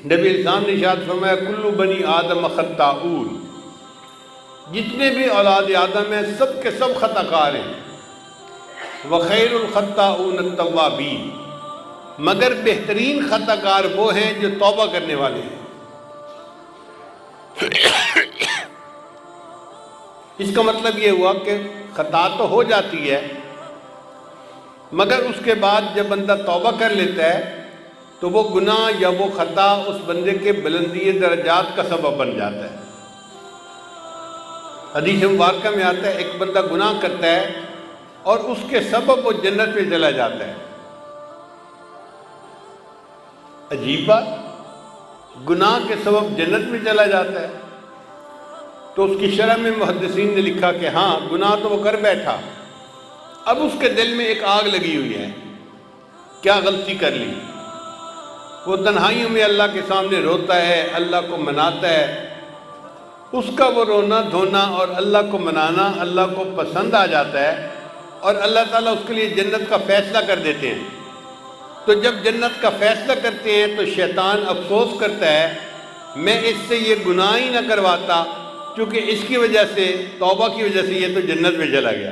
نبی اسلام نے ارشاد فرمایا کلو بنی آدم خطاؤن، جتنے بھی اولاد آدم ہیں سب کے سب خطا کار ہیں، وخیر الخطاؤن التوابین، مگر بہترین خطا کار وہ ہیں جو توبہ کرنے والے ہیں۔ اس کا مطلب یہ ہوا کہ خطا تو ہو جاتی ہے، مگر اس کے بعد جب بندہ توبہ کر لیتا ہے تو وہ گناہ یا وہ خطا اس بندے کے بلندی درجات کا سبب بن جاتا ہے۔ حدیث مبارکہ میں آتا ہے ایک بندہ گناہ کرتا ہے اور اس کے سبب وہ جنت میں چلا جاتا ہے۔ عجیب بات، گناہ کے سبب جنت میں چلا جاتا ہے۔ تو اس کی شرح میں محدثین نے لکھا کہ ہاں گناہ تو وہ کر بیٹھا، اب اس کے دل میں ایک آگ لگی ہوئی ہے، کیا غلطی کر لی؟ وہ تنہائیوں میں اللہ کے سامنے روتا ہے، اللہ کو مناتا ہے، اس کا وہ رونا دھونا اور اللہ کو منانا اللہ کو پسند آ جاتا ہے، اور اللہ تعالیٰ اس کے لیے جنت کا فیصلہ کر دیتے ہیں۔ تو جب جنت کا فیصلہ کرتے ہیں تو شیطان افسوس کرتا ہے میں اس سے یہ گناہ ہی نہ کرواتا، کیونکہ اس کی وجہ سے، توبہ کی وجہ سے یہ تو جنت میں چلا گیا۔